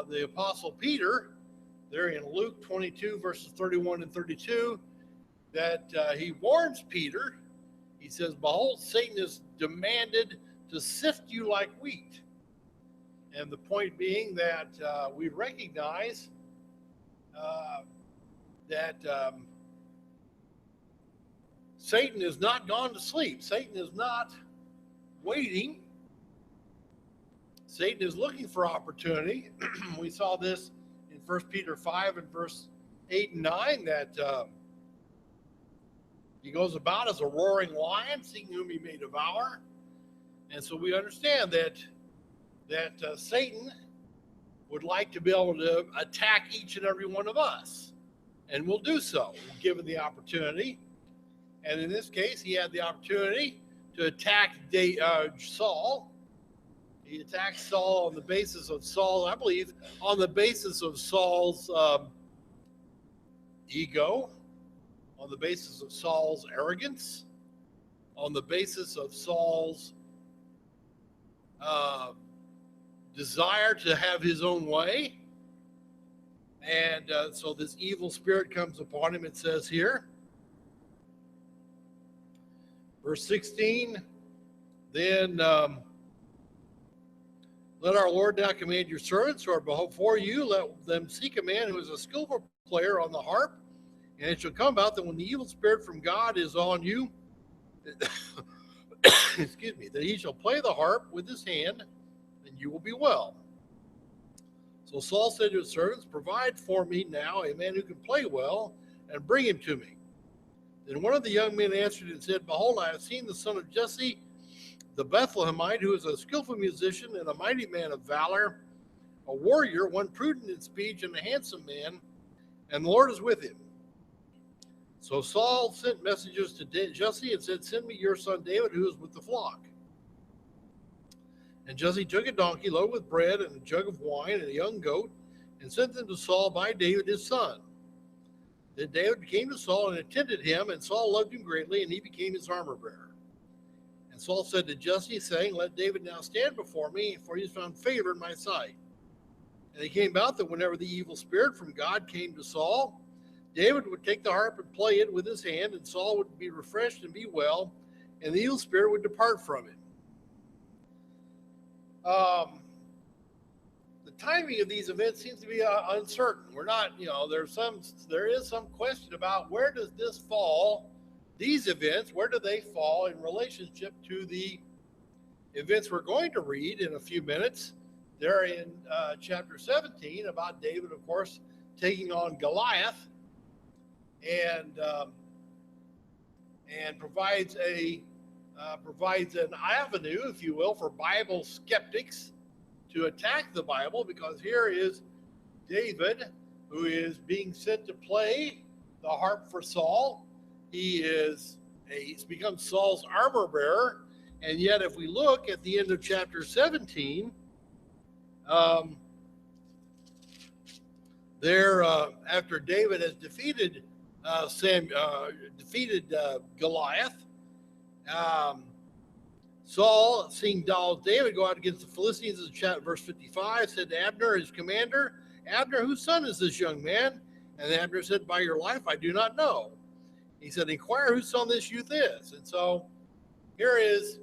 the Apostle Peter, there in Luke 22, verses 31 and 32, that he warns Peter. He says, "Behold, Satan is demanded to sift you like wheat." And the point being that we recognize that Satan has not gone to sleep. Satan is not waiting. Satan is looking for opportunity. We saw this in 1 Peter 5 and verse 8 and 9, that he goes about as a roaring lion, seeking whom he may devour. And so we understand that Satan would like to be able to attack each and every one of us, and will do so, given the opportunity. And in this case, he had the opportunity to attack Saul. He attacked Saul on the basis of Saul, I believe, on the basis of Saul's ego, on the basis of Saul's arrogance, on the basis of Saul's desire to have his own way. And so this evil spirit comes upon him, it says here. Verse 16, then let our Lord now command your servants who are before you, let them seek a man who is a skillful player on the harp. And it shall come about that when the evil spirit from God is on you, excuse me, that he shall play the harp with his hand, and you will be well. So Saul said to his servants, provide for me now a man who can play well, and bring him to me. Then one of the young men answered and said, behold, I have seen the son of Jesse, the Bethlehemite, who is a skillful musician and a mighty man of valor, a warrior, one prudent in speech and a handsome man, and the Lord is with him. So Saul sent messengers to Jesse and said, send me your son David, who is with the flock. And Jesse took a donkey loaded with bread and a jug of wine and a young goat, and sent them to Saul by David his son. Then David came to Saul and attended him, and Saul loved him greatly, and he became his armor bearer. And Saul said to Jesse, saying, let David now stand before me, for he has found favor in my sight. And it came about that whenever the evil spirit from God came to Saul, David would take the harp and play it with his hand, and Saul would be refreshed and be well, and the evil spirit would depart from him. The timing of these events seems to be uncertain. We're not, there is some question about where does this fall, these events, where do they fall in relationship to the events we're going to read in a few minutes. They're in chapter 17 about David, of course, taking on Goliath, and provides an avenue, if you will, for Bible skeptics to attack the Bible, because here is David, who is being sent to play the harp for Saul. He's become Saul's armor bearer, and yet if we look at the end of chapter 17, after David has defeated Goliath, Saul, seeing David go out against the Philistines, in verse 55, said to Abner, his commander, Abner, whose son is this young man? And Abner said, by your life, I do not know. He said, inquire whose son this youth is. And so here is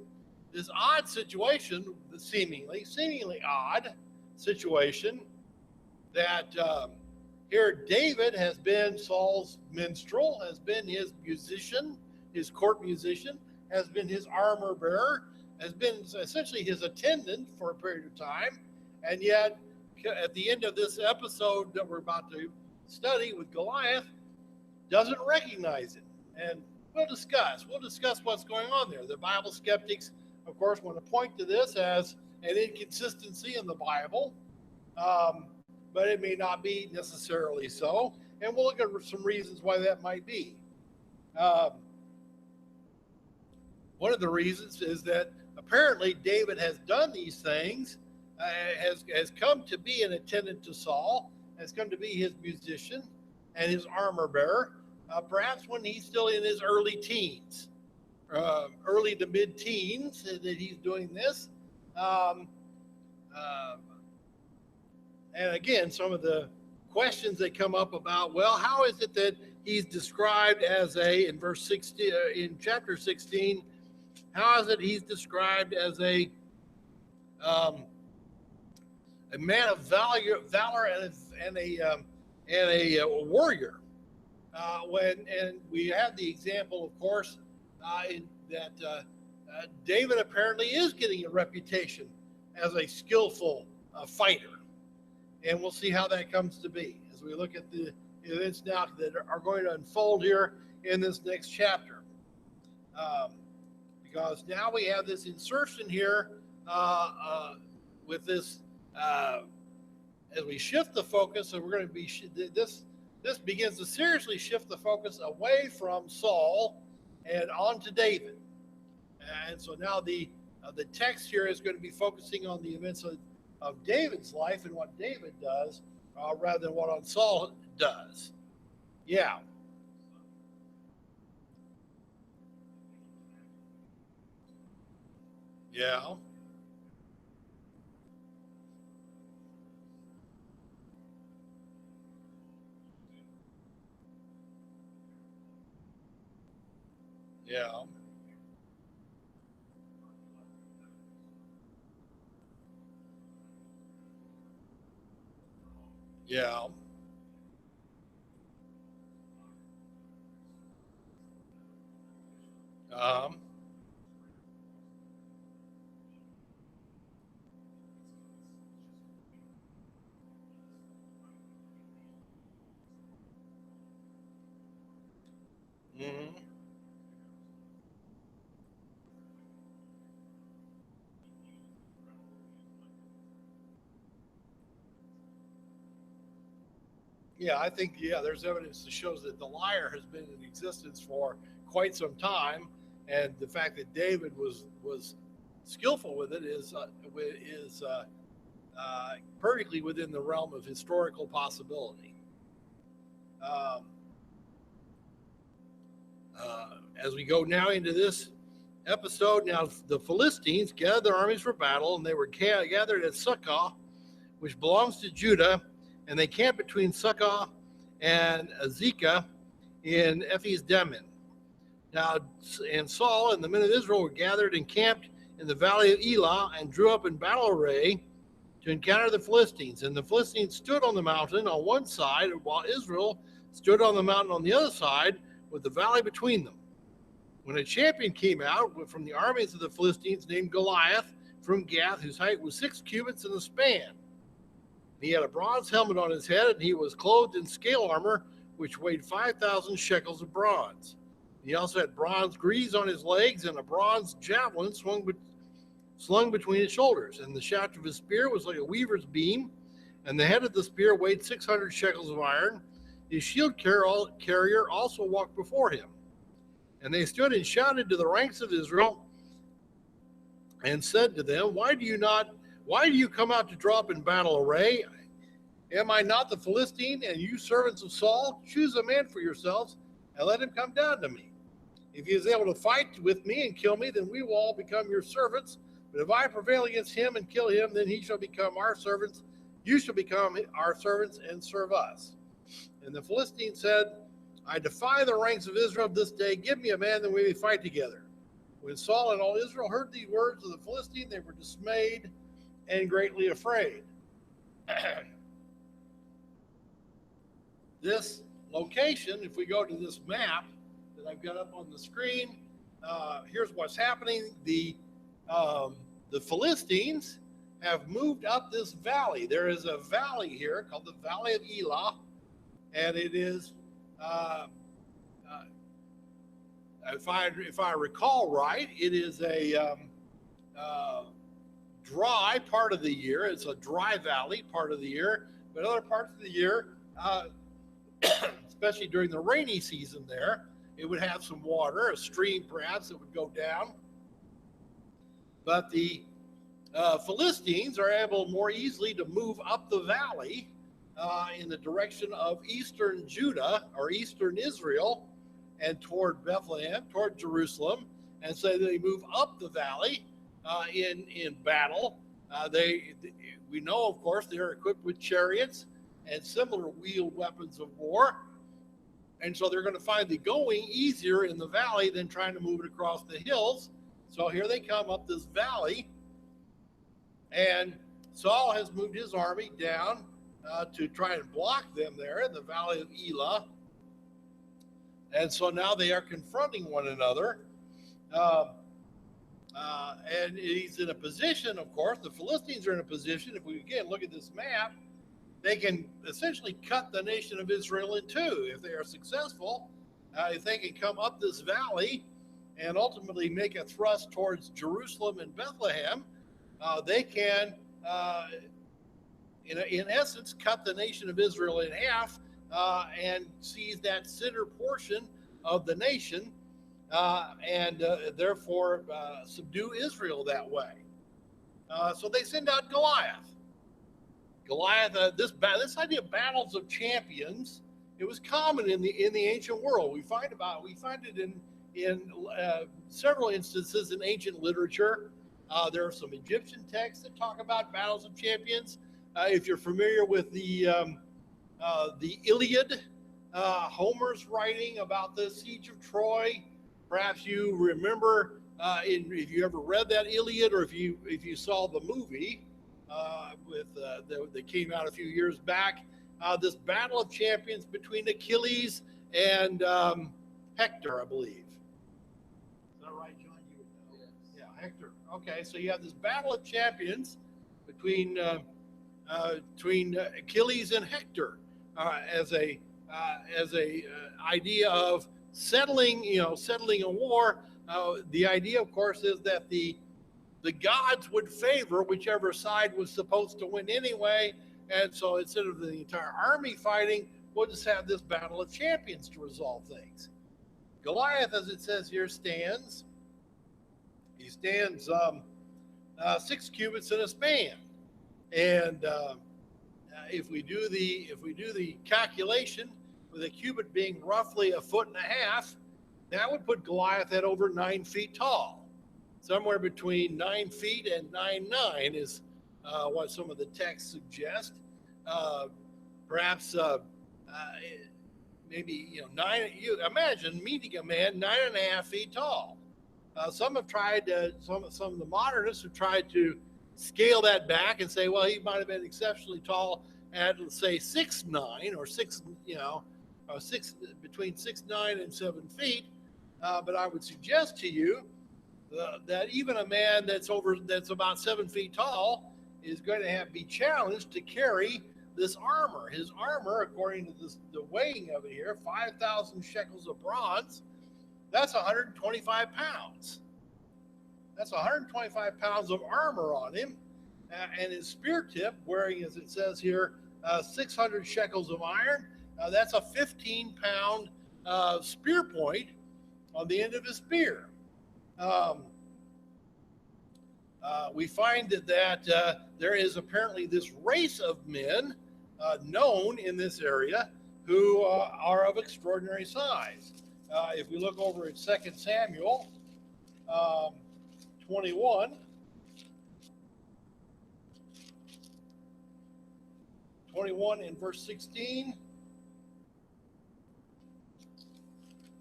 this odd situation, seemingly odd situation, that here David has been Saul's minstrel, has been his musician, his court musician, has been his armor bearer, has been essentially his attendant for a period of time. And yet, at the end of this episode that we're about to study with Goliath, doesn't recognize it. And we'll discuss what's going on there. The Bible skeptics, of course, want to point to this as an inconsistency in the Bible, but it may not be necessarily so. And we'll look at some reasons why that might be. One of the reasons is that apparently David has done these things, has come to be an attendant to Saul, has come to be his musician and his armor bearer, perhaps when he's still in his early teens, early to mid-teens that he's doing this. And again, some of the questions that come up about, well, how is it that he's described as in verse 16, in chapter 16, how is it he's described as um, a man of valor and a warrior? And we have the example, of course, that David apparently is getting a reputation as a skillful fighter. And we'll see how that comes to be as we look at the events now that are going to unfold here in this next chapter. Because now we have this insertion here with this, as we shift the focus, and we're going to be, this begins to seriously shift the focus away from Saul and on to David. And so now the text here is going to be focusing on the events of David's life and what David does rather than what Saul does. Yeah. Yeah. Yeah. Yeah. Um, mhm. Yeah, I think, yeah, there's evidence that shows that the lyre has been in existence for quite some time, and the fact that David was skillful with it is perfectly within the realm of historical possibility. Um, as we go now into this episode, now the Philistines gathered their armies for battle, and they were gathered at Succoth, which belongs to Judah, and they camped between Succoth and Azekah in Ephes Demin. Now, and Saul and the men of Israel were gathered and camped in the valley of Elah and drew up in battle array to encounter the Philistines. And the Philistines stood on the mountain on one side, while Israel stood on the mountain on the other side, with the valley between them. When a champion came out from the armies of the Philistines named Goliath from Gath, whose height was 6 cubits in a span. He had a bronze helmet on his head, and he was clothed in scale armor, which weighed 5,000 shekels of bronze. He also had bronze greaves on his legs and a bronze javelin slung between his shoulders. And the shaft of his spear was like a weaver's beam, and the head of the spear weighed 600 shekels of iron. His shield carrier also walked before him. And they stood and shouted to the ranks of Israel and said to them, Why do you come out to draw up in battle array? Am I not the Philistine, and you servants of Saul? Choose a man for yourselves, and let him come down to me. If he is able to fight with me and kill me, then we will all become your servants. But if I prevail against him and kill him, then he shall become our servants. You shall become our servants and serve us. And the Philistine said, I defy the ranks of Israel this day. Give me a man that we may fight together. When Saul and all Israel heard these words of the Philistine, they were dismayed and greatly afraid. This location, if we go to this map that I've got up on the screen, here's what's happening. The Philistines have moved up this valley. There is a valley here called the Valley of Elah, and it is, if I recall right, it is a dry part of the year. It's a dry valley part of the year, but other parts of the year, especially during the rainy season there, it would have some water, a stream perhaps that would go down. But the Philistines are able more easily to move up the valley in the direction of eastern Judah or eastern Israel and toward Bethlehem, toward Jerusalem. And so they move up the valley in battle We know, of course, they're equipped with chariots and similar wheeled weapons of war. And so they're going to find the going easier in the valley than trying to move it across the hills. So here they come up this valley, and Saul has moved his army down to try and block them there in the valley of Elah. And so now they are confronting one another. And he's in a position, of course, the Philistines are in a position, if we again look at this map, they can essentially cut the nation of Israel in two. If they are successful, if they can come up this valley and ultimately make a thrust towards Jerusalem and Bethlehem, they can, in essence, cut the nation of Israel in half and seize that center portion of the nation and therefore subdue Israel that way. So they send out Goliath. This idea of battles of champions, it was common in the ancient world. We find it in several instances in ancient literature. There are some Egyptian texts that talk about battles of champions. If you're familiar with the Iliad, Homer's writing about the siege of Troy. Perhaps you remember if you ever read that Iliad, or if you saw the movie that came out a few years back. This battle of champions between Achilles and Hector, I believe. Is that right, John? You would know. Yes. Yeah, Hector. Okay, so you have this battle of champions between Achilles and Hector as a idea of settling a war. The idea, of course, is that the gods would favor whichever side was supposed to win anyway. And so instead of the entire army fighting, we'll just have this battle of champions to resolve things. Goliath, as it says here, stands. He stands 6 cubits in a span. And if we do the calculation, with a cubit being roughly 1.5 feet, that would put Goliath at over 9 feet tall. Somewhere between 9 feet and 9'9" is what some of the texts suggest. Perhaps maybe 9. You imagine meeting a man 9.5 feet tall. Some have tried. Some of the modernists have tried to scale that back and say, well, he might have been exceptionally tall at, let's say, 6'9" or 6, between 6'9" and 7 feet. But I would suggest to you that even a man that's about 7 feet tall is going to be challenged to carry this armor. His armor, according to the weighing of it here, 5,000 shekels of bronze. That's 125 pounds. That's 125 pounds of armor on him, and his spear tip, wearing, as it says here, 600 shekels of iron. That's a 15-pound spear point on the end of his spear. We find that there is apparently this race of men known in this area who are of extraordinary size. If we look over at 2 Samuel 21, 21 in verse 16.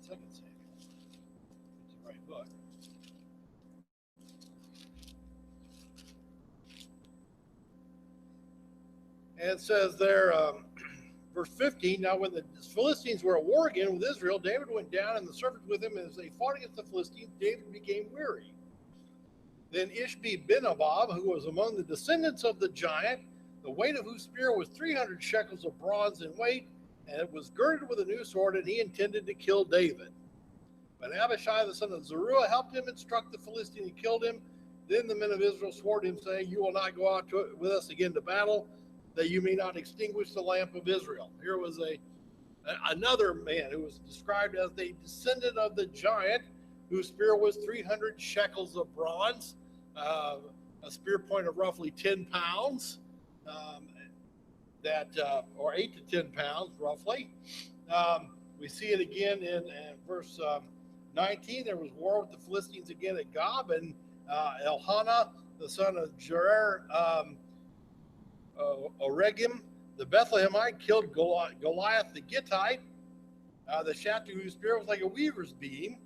2 Samuel. It's the right book. And it says there, verse 15, now when the Philistines were at war again with Israel, David went down and the servants with him. As they fought against the Philistines, David became weary. Then Ishbi-Benob, who was among the descendants of the giant, the weight of whose spear was 300 shekels of bronze in weight, and it was girded with a new sword, and he intended to kill David. But Abishai, the son of Zeruiah, helped him and struck the Philistine and killed him. Then the men of Israel swore to him, saying, you will not go out with us again to battle, that you may not extinguish the lamp of Israel. Here was another man who was described as the descendant of the giant, whose spear was 300 shekels of bronze, a spear point of roughly 10 pounds, or 8 to 10 pounds roughly. We see it again in verse 19. There was war with the Philistines again at Gob, and Elhanah, the son of Jerar, Oregim, the Bethlehemite, killed Goliath the Gittite, the shaft of whose spear was like a weaver's beam.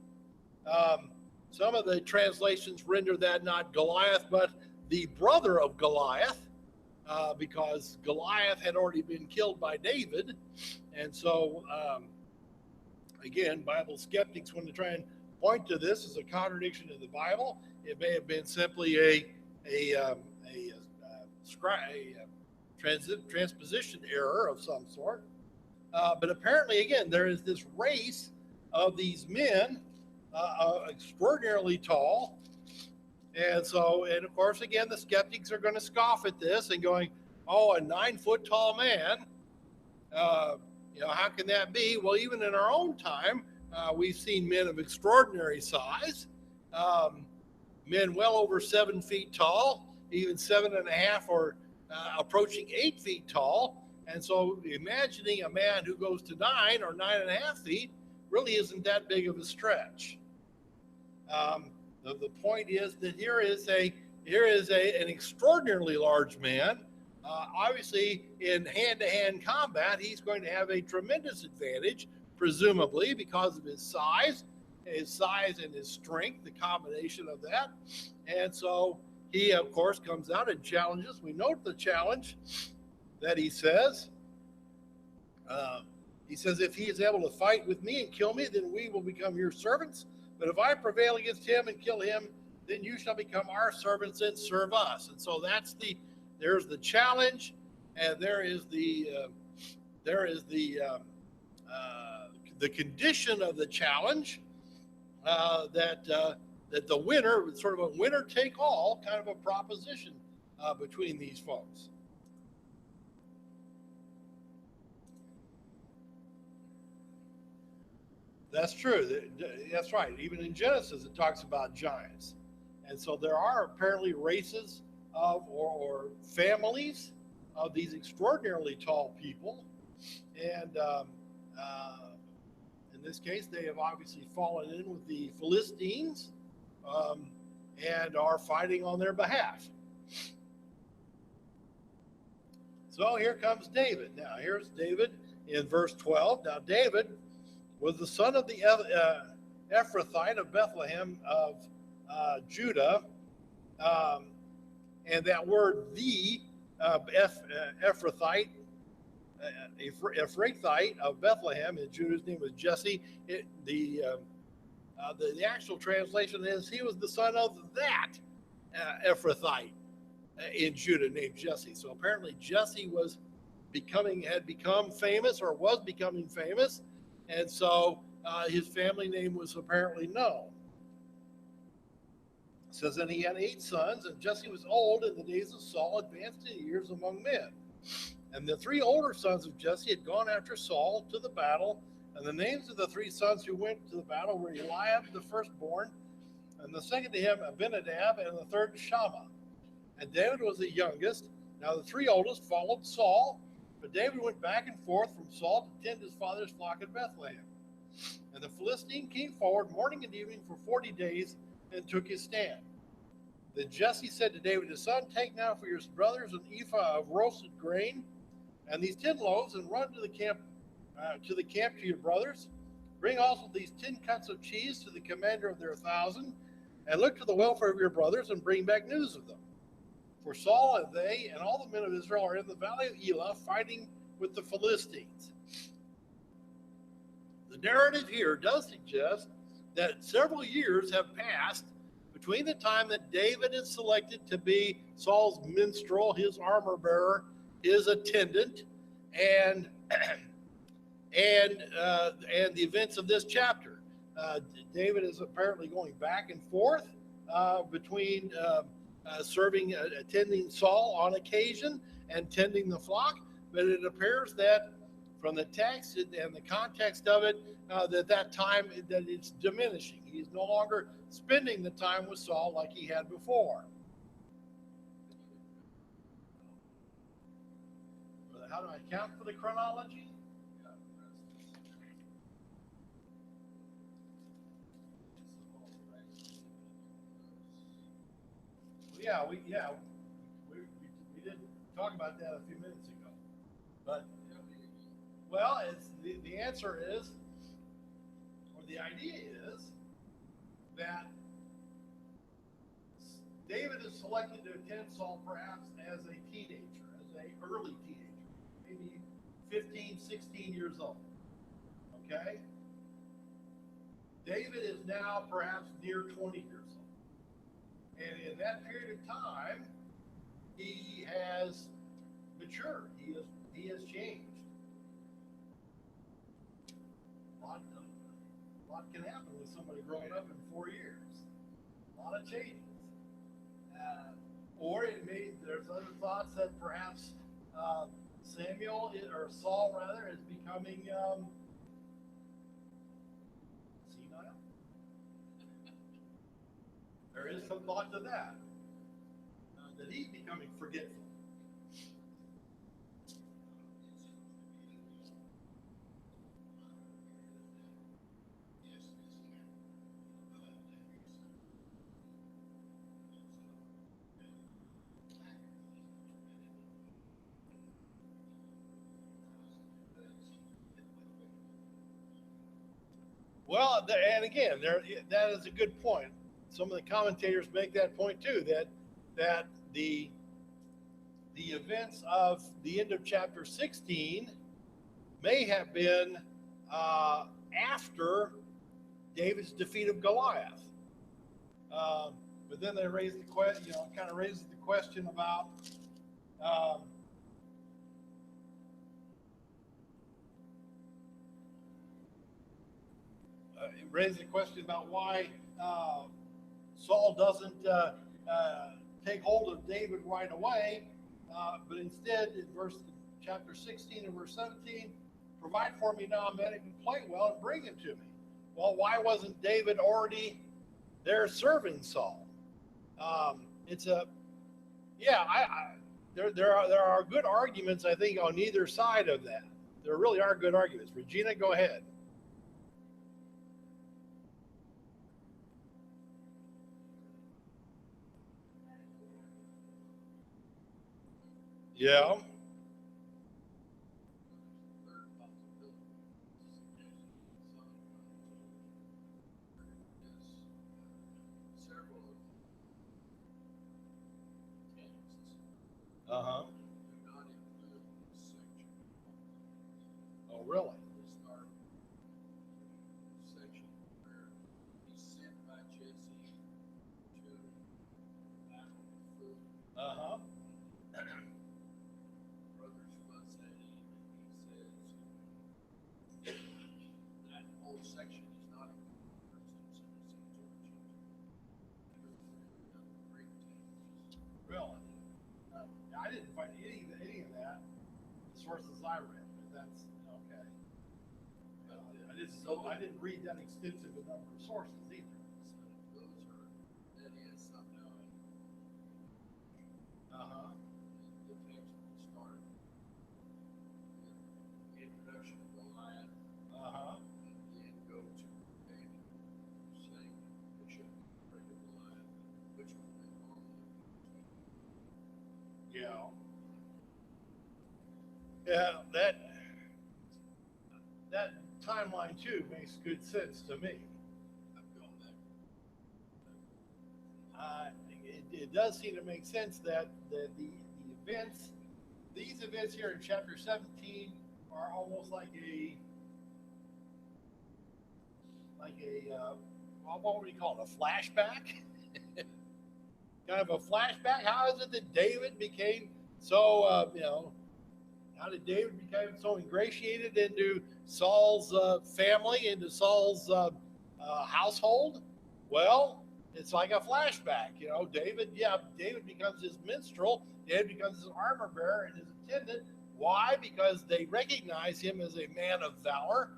Some of the translations render that not Goliath, but the brother of Goliath, because Goliath had already been killed by David. And so, again, Bible skeptics, when they try and point to this as a contradiction in the Bible, it may have been simply a transposition error of some sort. But apparently, again, there is this race of these men, extraordinarily tall. And so, and of course, again, the skeptics are going to scoff at this and going, oh, a 9-foot tall man, how can that be? Well, even in our own time, we've seen men of extraordinary size, men well over 7 feet tall, even 7.5 or approaching 8 feet tall. And so imagining a man who goes to 9 or 9.5 feet really isn't that big of a stretch. The point is that here is an extraordinarily large man. Obviously, in hand-to-hand combat, he's going to have a tremendous advantage, presumably because of his size and his strength, the combination of that. And so he, of course, comes out and challenges. We note the challenge that he says. He says, if he is able to fight with me and kill me, then we will become your servants. But if I prevail against him and kill him, then you shall become our servants and serve us. And so there's the challenge, and there is the condition of the challenge, that the winner, sort of a winner take all kind of a proposition between these folks. That's true. That's right. Even in Genesis, it talks about giants. And so there are apparently races of or families of these extraordinarily tall people. And in this case, they have obviously fallen in with the Philistines and are fighting on their behalf. So here comes David. Now, here's David in verse 12. Now, David was the son of the Ephrathite of Bethlehem of Judah. And that word, the Ephrathite, Ephrathite of Bethlehem, and Judah's name was Jesse. The actual translation is he was the son of that Ephrathite in Judah named Jesse. So apparently Jesse had become famous or was becoming famous. And so his family name was apparently known. It says, and he had 8 sons, and Jesse was old in the days of Saul, advanced in years among men. And the 3 older sons of Jesse had gone after Saul to the battle, and the names of the 3 sons who went to the battle were Eliab, the firstborn, and the second to him Abinadab, and the third Shammah. And David was the youngest. Now the 3 oldest followed Saul, but David went back and forth from Saul to tend his father's flock at Bethlehem. And the Philistine came forward morning and evening for 40 days and took his stand. Then Jesse said to David his son, take now for your brothers an ephah of roasted grain and these 10 loaves, and run to the camp to your brothers. Bring also these 10 cuts of cheese to the commander of their 1,000, and look to the welfare of your brothers and bring back news of them. For Saul and they and all the men of Israel are in the valley of Elah fighting with the Philistines. The narrative here does suggest that several years have passed between the time that David is selected to be Saul's minstrel, his armor bearer, his attendant, and the events of this chapter. David is apparently going back and forth between attending Saul on occasion and tending the flock, but it appears that from the text and the context of it, that time that it's diminishing. He's no longer spending the time with Saul like he had before. How do I account for the chronology? we did talk about that a few minutes ago. But well, it's the answer is, or the idea is that David is selected to attend Saul perhaps as a teenager, as a early teenager, maybe 15, 16 years old. Okay? David is now perhaps near 20 years old. And in that period of time, he has matured. He has changed. A lot can happen with somebody growing up in 4 years. A lot of changes. Or there's other thoughts that perhaps Saul rather, is becoming senile. There is some thought to that. That he's becoming forgetful. Well, and again, that is a good point. Some of the commentators make that point too. That the events of the end of chapter 16 may have been after David's defeat of Goliath. But then they raise the question, kind of raises the question about why Saul doesn't take hold of David right away, but instead, in chapter 16 and verse 17, provide for me now a man who can play well and bring him to me. Well, why wasn't David already there serving Saul? There are good arguments, I think, on either side of that. There really are good arguments. Regina, go ahead. Yeah. Uh-huh. Oh, really? Uh-huh. Really? I didn't find any of that. The sources I read, but that's okay. I didn't read that extensive a number of sources either. Uh-huh. Uh-huh. Yeah. Yeah, that timeline too makes good sense to me. It does seem to make sense that the events, these events here in chapter 17, are almost like a what would you call it? A flashback? Kind of a flashback. How is it that David became so how did David become so ingratiated into Saul's family, into Saul's household? Well, it's like a flashback. David becomes his minstrel. David becomes his armor bearer and his attendant. Why? Because they recognize him as a man of valor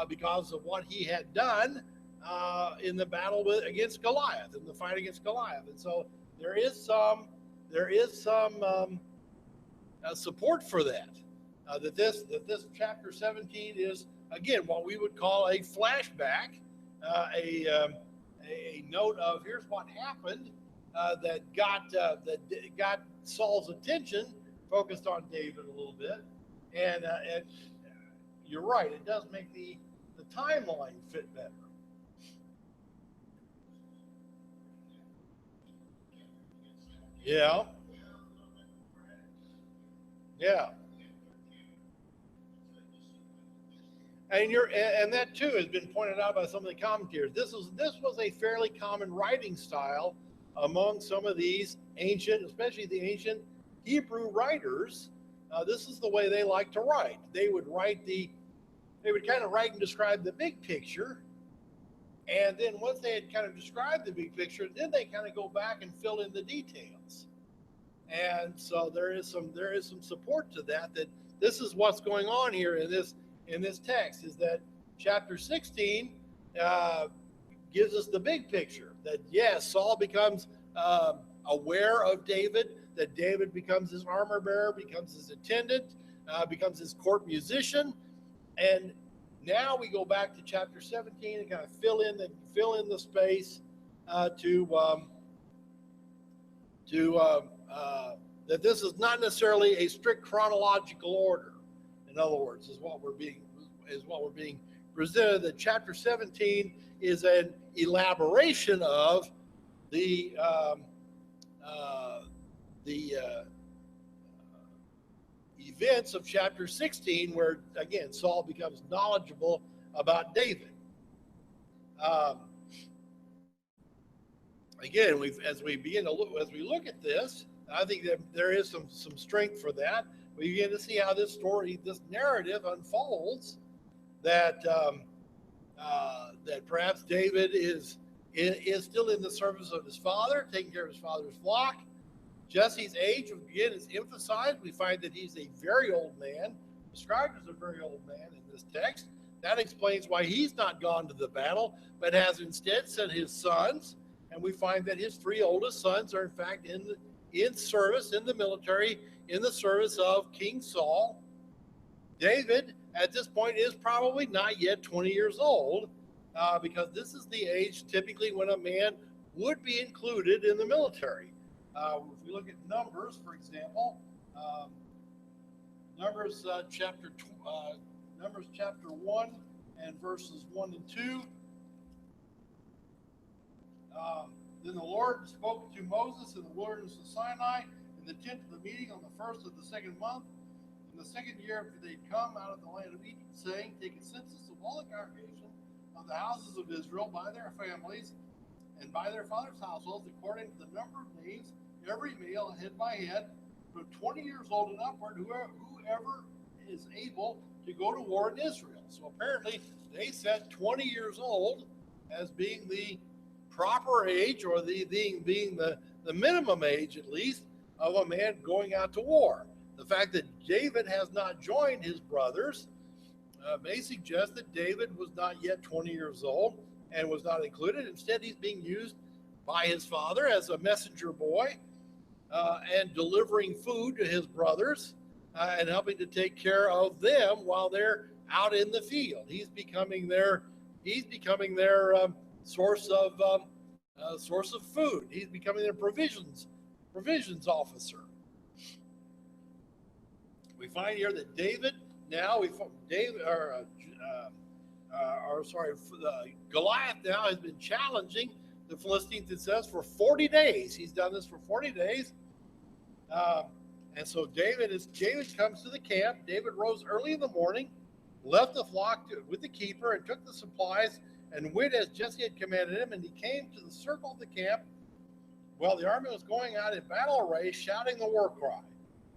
because of what he had done in the battle against Goliath, in the fight against Goliath. And so there is some support for that. That this chapter 17 is again what we would call a flashback, a note of here's what happened that got Saul's attention, focused on David a little bit, and you're right, it does make the timeline fit better. Yeah, yeah, and that too has been pointed out by some of the commentators. This was a fairly common writing style among some of these ancient, especially the ancient Hebrew writers. This is the way they like to write. They would kind of write and describe the big picture, and then once they had kind of described the big picture, then they kind of go back and fill in the details. And so there is some support to that, that this is what's going on here in this text, is that chapter 16 uh, gives us the big picture, that yes, Saul becomes aware of David, that David becomes his armor bearer, becomes his attendant, becomes his court musician. And now we go back to chapter 17 and kind of fill in the space that this is not necessarily a strict chronological order. In other words, is what we're being presented. That chapter 17 is an elaboration of the events of chapter 16, where again Saul becomes knowledgeable about David. Um, Again, as we look at this, I think that there is some strength for that. We begin to see how this narrative unfolds. That perhaps David is still in the service of his father, taking care of his father's flock. Jesse's age, again, is emphasized. We find that he's a very old man, described as a very old man in this text. That explains why he's not gone to the battle, but has instead sent his sons. And we find that his three oldest sons are in fact in service in the military, in the service of King Saul. David, at this point, is probably not yet 20 years old, because this is the age typically when a man would be included in the military. If we look at Numbers, for example, Numbers chapter 1 and verses 1 and 2. Then the Lord spoke to Moses in the wilderness of Sinai in the tent of the meeting on the first of the second month, in the second year after they'd come out of the land of Egypt, saying, take a census of all the congregation of the houses of Israel by their families and by their fathers' households, according to the number of names, every male head by head, from 20 years old and upward, whoever is able to go to war in Israel. So apparently they set 20 years old as being the proper age, or being the minimum age, at least, of a man going out to war. The fact that David has not joined his brothers may suggest that David was not yet 20 years old and was not included. Instead, he's being used by his father as a messenger boy, and delivering food to his brothers, and helping to take care of them while they're out in the field. He's becoming their source of food. He's becoming their provisions officer. We find here that Goliath now has been challenging the Philistines, it says, for 40 days. He's done this for 40 days. And so David comes to the camp. David rose early in the morning, left the flock with the keeper, and took the supplies and went as Jesse had commanded him. And he came to the circle of the camp while the army was going out in battle array, shouting the war cry.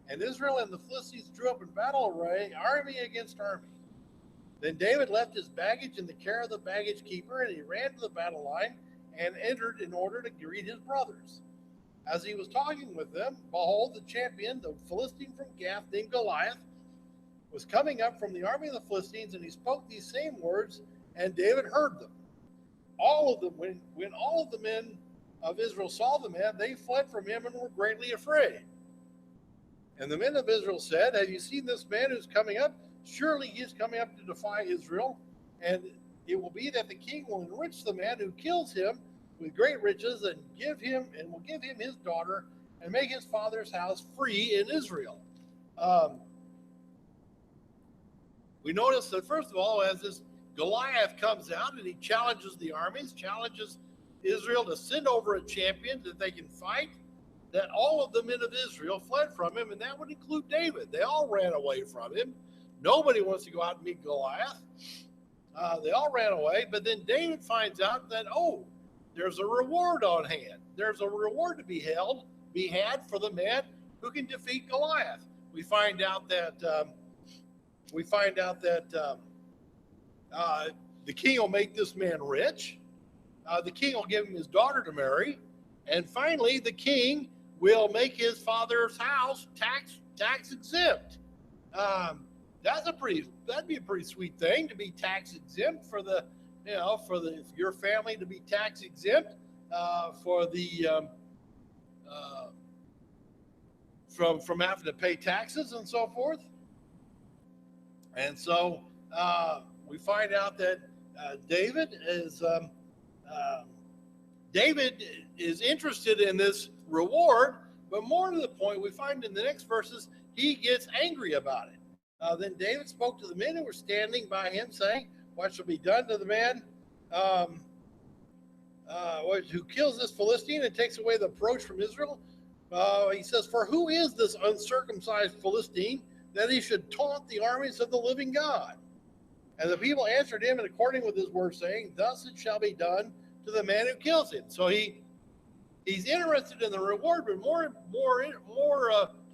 And Israel and the Philistines drew up in battle array, army against army. Then David left his baggage in the care of the baggage keeper, and he ran to the battle line and entered in order to greet his brothers. As he was talking with them, behold, the champion, the Philistine from Gath, named Goliath, was coming up from the army of the Philistines, and he spoke these same words, and David heard them. All of them, when all of the men of Israel saw the man, they fled from him and were greatly afraid. And the men of Israel said, have you seen this man who's coming up? Surely he is coming up to defy Israel, and it will be that the king will enrich the man who kills him with great riches, and will give him his daughter, and make his father's house free in Israel. Um, we notice that, first of all, as this Goliath comes out and he challenges the armies, challenges Israel to send over a champion that they can fight, that all of the men of Israel fled from him, and that would include David. They all ran away from him. Nobody wants to go out and meet Goliath. They all ran away, but then David finds out that, there's a reward on hand. There's a reward to be had for the man who can defeat Goliath. We find out that the king will make this man rich. The king will give him his daughter to marry, and finally, the king will make his father's house tax exempt. That'd be a pretty sweet thing, to be tax exempt for your family to be tax exempt from having to pay taxes and so forth. And so we find out that David is interested in this reward, but more to the point, we find in the next verses, he gets angry about it. Then David spoke to the men who were standing by him, saying, "What shall be done to the man who kills this Philistine and takes away the reproach from Israel?" He says, "For who is this uncircumcised Philistine that he should taunt the armies of the living God?" And the people answered him in according with his word, saying, "Thus it shall be done to the man who kills him." So he's interested in the reward, but more to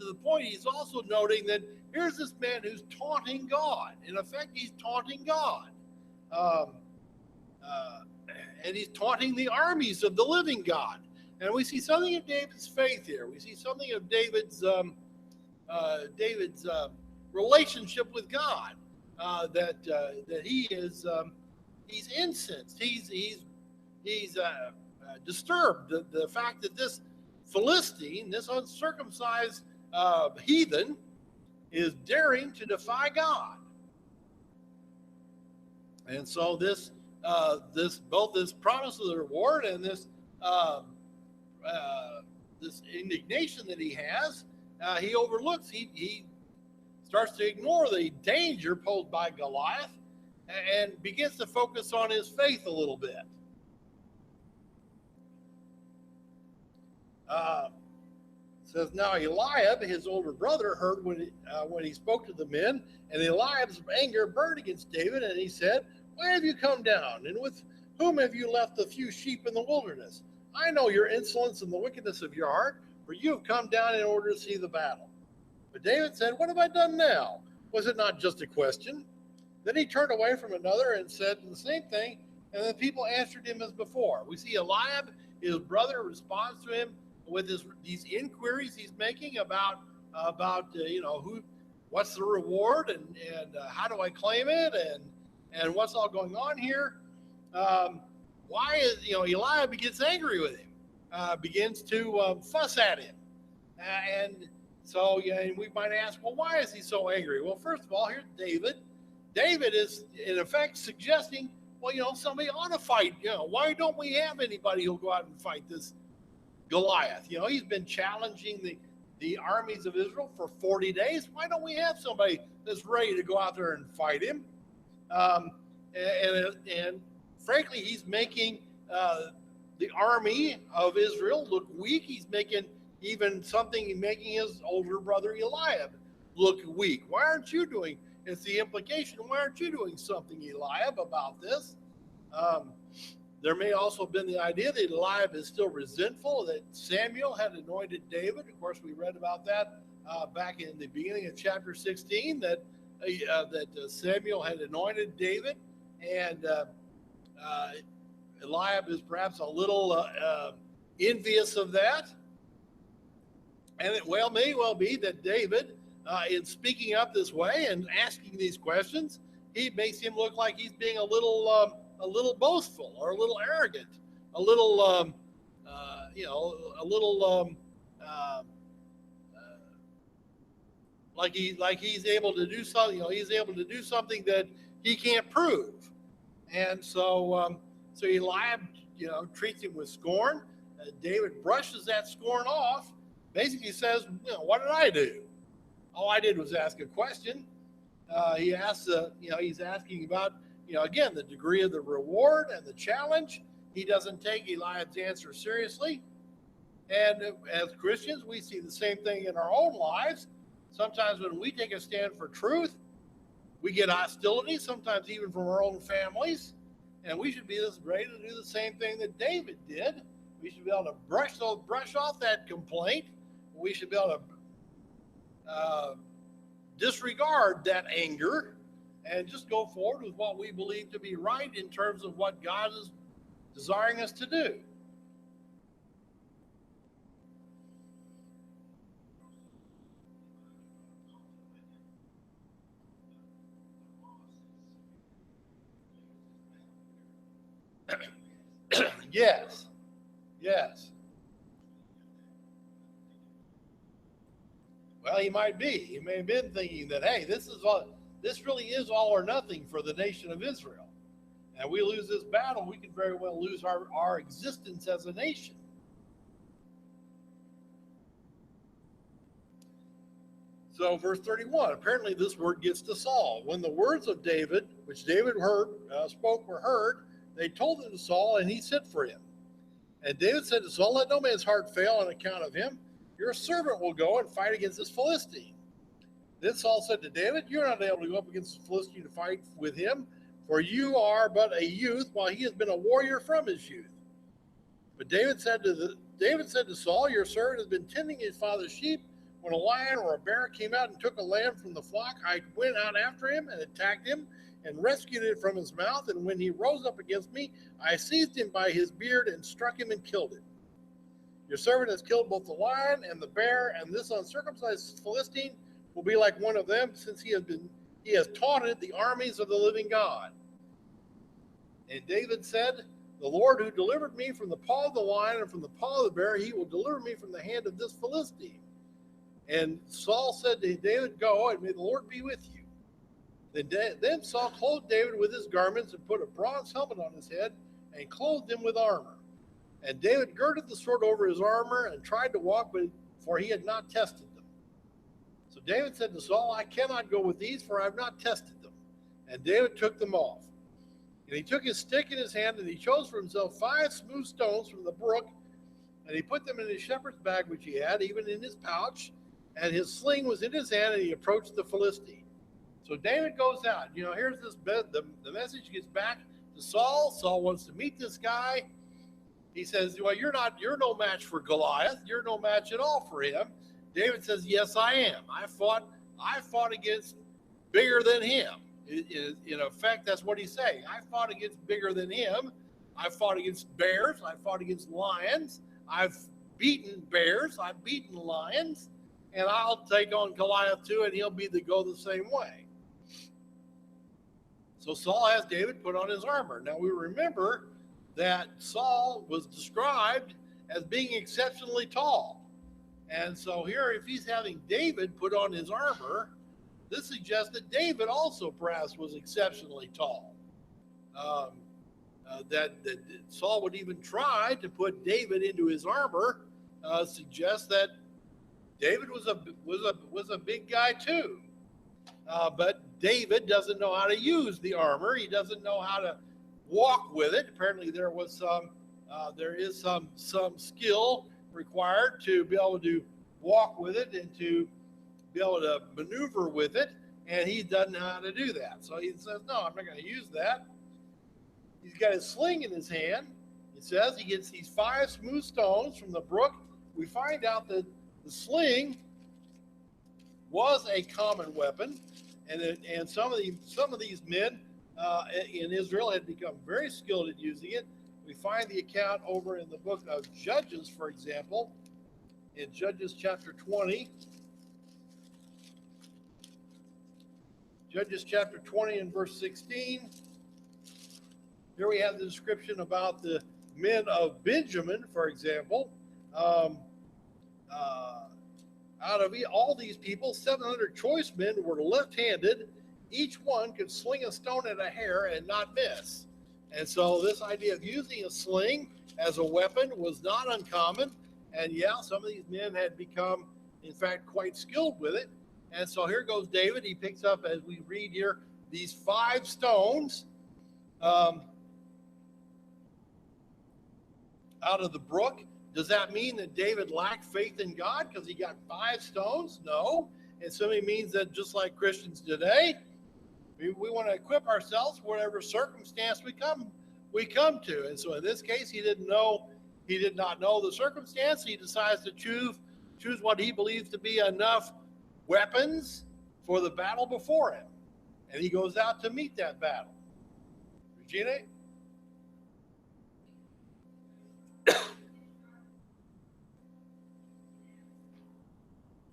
the point, he's also noting that here's this man who's taunting God. In effect, he's taunting God. And he's taunting the armies of the living God. And we see something of David's faith here. We see something of David's relationship with God. That he's incensed. He's disturbed. The fact that this Philistine, this uncircumcised heathen, is daring to defy God. And so both this promise of the reward and this indignation that he has, he overlooks. He starts to ignore the danger posed by Goliath and begins to focus on his faith a little bit. Says, now Eliab, his older brother, heard when he spoke to the men, and Eliab's anger burned against David, and he said, "Why have you come down? And with whom have you left the few sheep in the wilderness? I know your insolence and the wickedness of your heart, for you have come down in order to see the battle." But David said, "What have I done now? Was it not just a question?" Then he turned away from another and said the same thing, and the people answered him as before. We see Eliab, his brother, responds to him with these inquiries he's making about what's the reward and how do I claim it and what's all going on here. Why is Eliab gets angry with him, begins to fuss at him, and so and we might ask, well, why is he so angry? Well, first of all, here's David. David is in effect suggesting, well, somebody ought to fight. Why don't we have anybody who'll go out and fight this Goliath? He's been challenging the armies of Israel for 40 days. Why don't we have somebody that's ready to go out there and fight him? And frankly, he's making the army of Israel look weak. He's making making his older brother Eliab look weak. Why aren't you doing? It's the implication. Why aren't you doing something, Eliab, about this? There may also have been the idea that Eliab is still resentful that Samuel had anointed David. Of course, we read about that back in the beginning of chapter 16, that Samuel had anointed David, and Eliab is perhaps a little envious of that. And it may well be that David, in speaking up this way and asking these questions, he makes him look like he's being a little boastful or a little arrogant, a little like he's able to do something. He's able to do something that he can't prove. And so Eliab treats him with scorn. David brushes that scorn off. Basically says, what did I do? All I did was ask a question. He asks, he's asking about, again, the degree of the reward and the challenge. He doesn't take Eliab's answer seriously. And as Christians, we see the same thing in our own lives. Sometimes when we take a stand for truth, we get hostility, sometimes even from our own families. And we should be ready to do the same thing that David did. We should be able to brush off that complaint. We should be able to disregard that anger and just go forward with what we believe to be right in terms of what God is desiring us to do. Yes. Well, he might be. He may have been thinking that, hey, this really is all or nothing for the nation of Israel. And we lose this battle, we could very well lose our existence as a nation. So verse 31, apparently this word gets to Saul. When the words of David, which David spoke, were heard, they told it to Saul, and he sent for him. And David said to Saul, let no man's heart fail on account of him. Your servant will go and fight against this Philistine. Then Saul said to David, you're not able to go up against the Philistine to fight with him, for you are but a youth, while he has been a warrior from his youth. But David said to Saul, your servant has been tending his father's sheep. When a lion or a bear came out and took a lamb from the flock, I went out after him and attacked him and rescued it from his mouth. And when he rose up against me, I seized him by his beard and struck him and killed him. Your servant has killed both the lion and the bear, and this uncircumcised Philistine will be like one of them, since he has taunted the armies of the living God. And David said, the Lord who delivered me from the paw of the lion and from the paw of the bear, he will deliver me from the hand of this Philistine. And Saul said to David, go, and may the Lord be with you. Then Saul clothed David with his garments and put a bronze helmet on his head and clothed him with armor. And David girded the sword over his armor and tried to walk, for he had not tested them. So David said to Saul, I cannot go with these, for I have not tested them. And David took them off. And he took his stick in his hand, and he chose for himself 5 smooth stones from the brook, and he put them in his shepherd's bag, which he had, even in his pouch, and his sling was in his hand, and he approached the Philistine. So David goes out. Here's this, the message gets back to Saul. Saul wants to meet this guy. He says, well, you're no match for Goliath. You're no match at all for him. David says, yes, I am. I fought against bigger than him. In effect, that's what he's saying. I fought against bigger than him. I fought against bears. I fought against lions. I've beaten bears. I've beaten lions. And I'll take on Goliath too, and he'll go the same way. So Saul has David put on his armor. Now we remember that Saul was described as being exceptionally tall. And so here, if he's having David put on his armor, this suggests that David also perhaps was exceptionally tall. That Saul would even try to put David into his armor suggests that David was a big guy too. But David doesn't know how to use the armor. He doesn't know how to walk with it. Apparently there is some skill required to be able to walk with it and to be able to maneuver with it, and he doesn't know how to do that. So he says, no, I'm not going to use that. He's got his sling in his hand. It says he gets these 5 smooth stones from the brook. We find out that the sling was a common weapon, and some of these men in Israel had become very skilled at using it. We find the account over in the book of Judges, for example, in Judges chapter 20. Judges chapter 20 and verse 16. Here we have the description about the men of Benjamin, for example. Out of all these people, 700 choice men were left-handed. Each one could sling a stone at a hare and not miss. And so this idea of using a sling as a weapon was not uncommon. And yeah, some of these men had become, in fact, quite skilled with it. And so here goes David. He picks up, as we read here, these 5 stones out of the brook. Does that mean that David lacked faith in God because he got 5 stones? No. It simply means that just like Christians today, we want to equip ourselves for whatever circumstance we come to. And so in this case, he did not know the circumstance. He decides to choose what he believes to be enough weapons for the battle before him. And he goes out to meet that battle. Regina?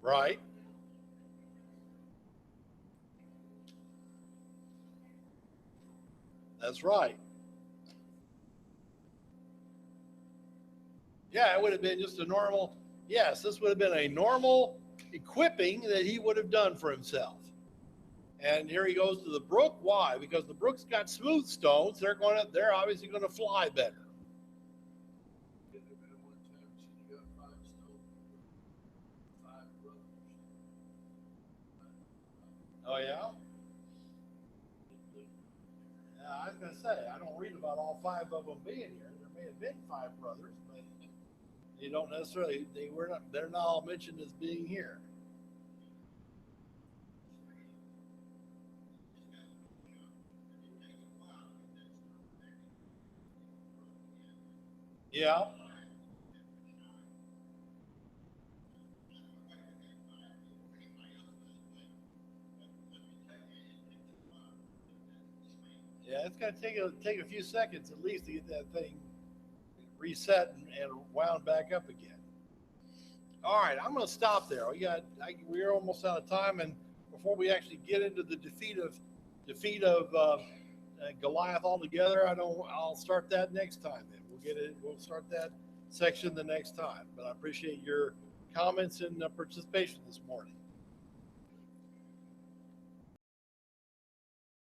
Right. That's right. Yeah, it would have been just a normal, yes, this would have been a normal equipping that he would have done for himself. And here he goes to the brook. Why? Because the brook's got smooth stones. They're obviously going to fly better. Oh yeah? Yeah, I was going to say, I don't read about all 5 of them being here. There may have been 5 brothers, but you don't necessarily, they're not all mentioned as being here. Yeah. Yeah, it's going to take a few seconds at least to get that thing reset and wound back up again. All right, I'm going to stop there. We're almost out of time, and before we actually get into the defeat of Goliath altogether, I'll start that next time. Then we'll start that section the next time. But I appreciate your comments and participation this morning.